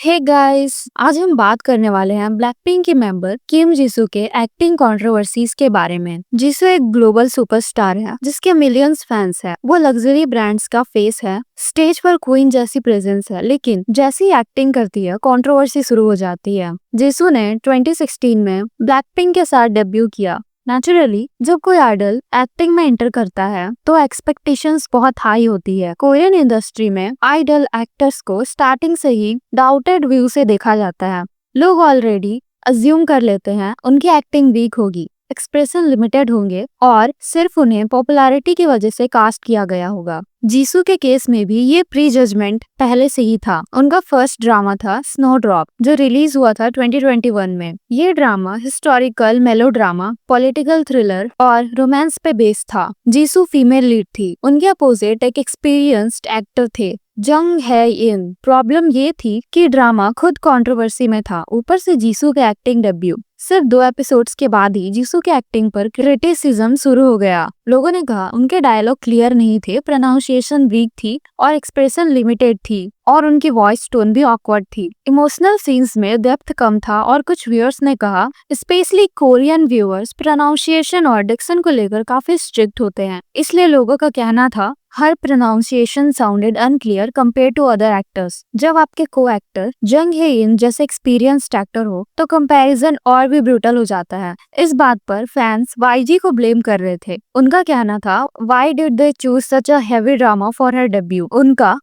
Hey guys, आज हम बात करने वाले हैं ब्लैकपिंक के मेंबर किम जीसू के एक्टिंग कंट्रोवर्सीज के बारे में। जीसू एक ग्लोबल सुपरस्टार है जिसके मिलियंस फैंस हैं। वो लग्जरी ब्रांड्स का फेस है, स्टेज पर क्वीन जैसी प्रेजेंस है, लेकिन जैसी एक्टिंग करती है कंट्रोवर्सी शुरू हो जाती है। जीसू ने 2016 में ब्लैकपिंक के साथ डेब्यू किया। नेचुरली जब कोई आइडल एक्टिंग में एंटर करता है तो एक्सपेक्टेशंस बहुत हाई होती है। कोरियन इंडस्ट्री में आइडल एक्टर्स को स्टार्टिंग से ही डाउटेड व्यू से देखा जाता है। लोग ऑलरेडी अज्यूम कर लेते हैं उनकी एक्टिंग वीक होगी, एक्सप्रेशन लिमिटेड होंगे और सिर्फ उन्हें पॉपुलैरिटी की वजह से कास्ट किया गया होगा। जीसू के केस में भी ये प्री जजमेंट पहले से ही था। उनका फर्स्ट ड्रामा था स्नोड्रॉप, जो रिलीज हुआ था 2021 में। ये drama historical melodrama, political thriller और रोमांस पे बेस्ड था। जीसू फीमेल लीड थी। उनके अपोजिट एक एक्सपीरियंस्ड एक्टर थे, जंग है इन। प्रॉब्लम ये थी कि ड्रामा खुद कंट्रोवर्सी में था, ऊपर से जीसू के एक्टिंग डेब्यू। सिर्फ 2 एपिसोड्स के बाद ही जीसू के एक्टिंग पर क्रिटिसिज्म शुरू हो गया। लोगों ने कहा उनके डायलॉग क्लियर नहीं थे, प्रोनाउंसिएशन वीक थी और एक्सप्रेशन लिमिटेड थी, और उनकी वॉइस टोन भी ऑकवर्ड थी। इमोशनल सीन्स में डेप्थ कम था, और कुछ व्यूअर्स ने कहा, स्पेशली कोरियन व्यूअर्स, प्रोनाउंसिएशन और डिक्शन को लेकर काफी स्ट्रिक्ट होते हैं। इसलिए लोगों का कहना था हर pronunciation sounded unclear compare to other actors. जब आपके को एक्टर जंग हे इन जैसे एक्सपीरियंस्ड एक्टर हो तो कंपैरिजन और भी ब्रूटल हो जाता है। इस बात पर फैंस वाईजी को ब्लेम कर रहे थे। उनका कहना था, why did they choose such a heavy drama for her debut. उनका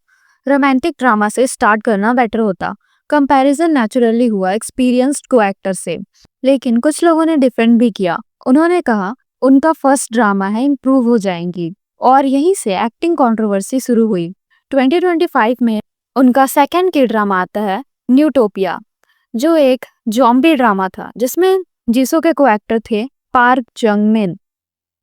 रोमांटिक ड्रामा से स्टार्ट करना बेटर होता। कंपैरिजन नेचुरली हुआ एक्सपीरियंस्ड को एक्टर से, लेकिन कुछ लोगों ने डिफेंड भी किया। उन्होंने कहा उनका फर्स्ट ड्रामा है, इम्प्रूव हो जाएंगी, और यहीं से एक्टिंग कंट्रोवर्सी शुरू हुई। 2025 में उनका सेकंड के ड्रामा आता है न्यूटोपिया, जो एक जॉम्बी ड्रामा था जिसमें जीसू के को एक्टर थे पार्क जंग मिन।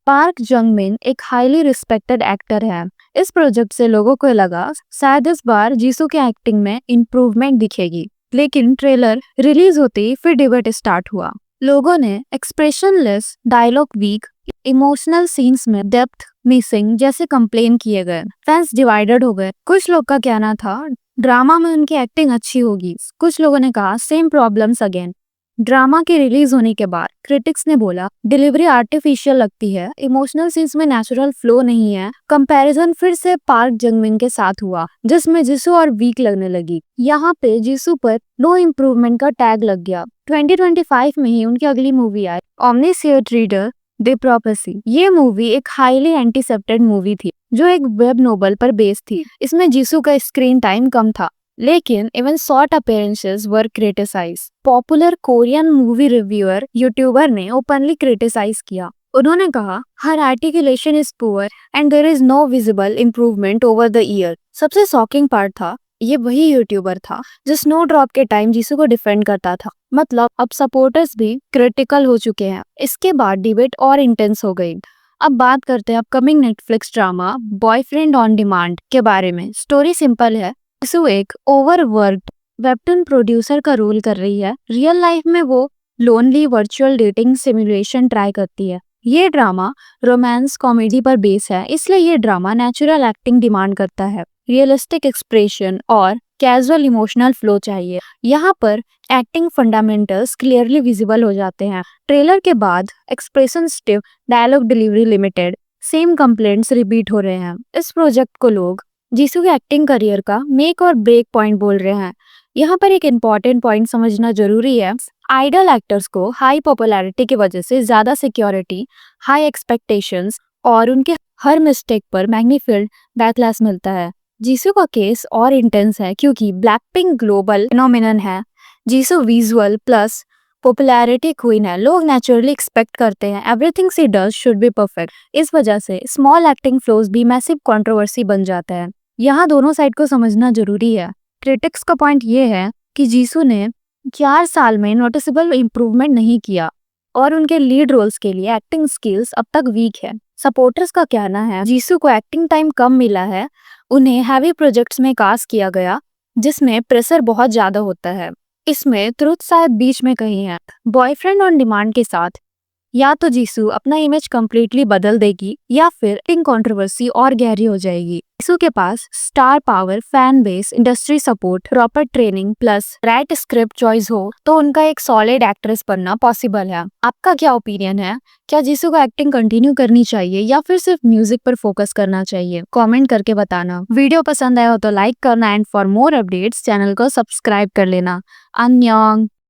पार्क जंग मिन एक हाईली रिस्पेक्टेड एक्टर है। इस प्रोजेक्ट से लोगों को लगा शायद इस बार जीसू के एक्टिंग में इम्प्रूवमेंट दिखेगी, लेकिन ट्रेलर रिलीज होते ही फिर डिबेट स्टार्ट हुआ। लोगों ने expressionless, dialogue weak, emotional scenes में डेप्थ मिसिंग जैसे कंप्लेन किए गए। फैंस डिवाइडेड हो गए। कुछ लोग का कहना था ड्रामा में उनकी एक्टिंग अच्छी होगी, कुछ लोगों ने कहा सेम प्रॉब्लम्स अगेन। ड्रामा के रिलीज होने के बाद क्रिटिक्स ने बोला डिलीवरी आर्टिफिशियल लगती है, इमोशनल सीन्स में नेचुरल फ्लो नहीं है। कंपैरिजन फिर से पार्क जंगमिन के साथ हुआ, जिसमें जीसू और वीक लगने लगी। यहाँ पे जीसू पर नो इम्प्रूवमेंट का टैग लग गया। 2025 में ही उनकी अगली मूवी आई, ओमनीसिएंट रीडर द प्रोफेसी। ये मूवी एक हाईली एंटीसेप्टेड मूवी थी जो एक वेब नोवेल पर बेस्ड थी। इसमें जीसू का स्क्रीन टाइम कम था, लेकिन even short appearances were criticized. Popular Korean movie reviewer YouTuber ने ओपनली क्रिटिसाइज किया। उन्होंने कहा हर articulation is poor and there is no visible improvement over the year. सबसे शॉकिंग पार्ट था, ये वही यूट्यूबर था जो स्नो ड्रॉप के टाइम जीसू को डिफेंड करता था। मतलब अब सपोर्टर्स भी क्रिटिकल हो चुके हैं। इसके बाद डिबेट और इंटेंस हो गई। अब बात करते हैं upcoming Netflix drama boyfriend on demand के बारे में। स्टोरी सिंपल है, जीसू एक ओवरवर्क्ड वेबटून प्रोड्यूसर का रोल कर रही है। रियल लाइफ में वो lonely virtual dating simulation try करती है। ये ड्रामा रोमांस कॉमेडी पर बेस है, इसलिए ये ड्रामा नेचुरल एक्टिंग डिमांड करता है। रियलिस्टिक एक्सप्रेशन और कैजुअल इमोशनल फ्लो चाहिए। यहाँ पर एक्टिंग फंडामेंटल्स क्लियरली विजिबल हो जाते हैं। ट्रेलर के बाद expression stiff, dialogue delivery limited, same complaints repeat हो रहे हैं। इस प्रोजेक्ट को लोग जीसू के एक्टिंग करियर का मेक और ब्रेक पॉइंट बोल रहे हैं। यहाँ पर एक इम्पॉर्टेंट पॉइंट समझना जरूरी है। आइडल एक्टर्स को हाई पॉपुलैरिटी की वजह से ज्यादा सिक्योरिटी, हाई एक्सपेक्टेशंस और उनके हर मिस्टेक पर मैग्नीफाइड बैकलैश मिलता है। जीसू का केस और इंटेंस है क्योंकि ब्लैकपिंक ग्लोबल फिनोमिनन है। Jisshu visual plus popularity queen है। लोग नेचुरली एक्सपेक्ट करते हैं everything she does should be perfect. इस वजह से स्मॉल एक्टिंग फ्लोज भी मैसिव कंट्रोवर्सी बन जाता है। यहाँ दोनों साइड को समझना जरूरी है। क्रिटिक्स का पॉइंट ये है कि जीसू ने 4 साल में नोटिसेबल इम्प्रूवमेंट नहीं किया और उनके लीड रोल्स के लिए एक्टिंग स्किल्स अब तक वीक है। सपोर्टर्स का कहना है जीसू को एक्टिंग टाइम कम मिला है, उन्हें हैवी प्रोजेक्ट्स में कास्ट किया गया जिसमें प्रेशर बहुत ज्यादा होता है। इसमें ट्रुथ शायद बीच में कहीं है। बॉयफ्रेंड ऑन डिमांड के साथ या तो जीसू अपना इमेज कम्प्लीटली बदल देगी या फिर एक्टिंग कंट्रोवर्सी और गहरी हो जाएगी। जीसू के पास star power, fan base, industry support, proper training plus right script choice हो तो उनका एक सॉलिड एक्ट्रेस बनना पॉसिबल है। आपका क्या ओपिनियन है? क्या जीसू को एक्टिंग कंटिन्यू करनी चाहिए या फिर सिर्फ म्यूजिक पर फोकस करना चाहिए? कमेंट करके बताना। वीडियो पसंद आया हो तो लाइक करना and for more updates channel को सब्सक्राइब कर लेना। अन्यंग।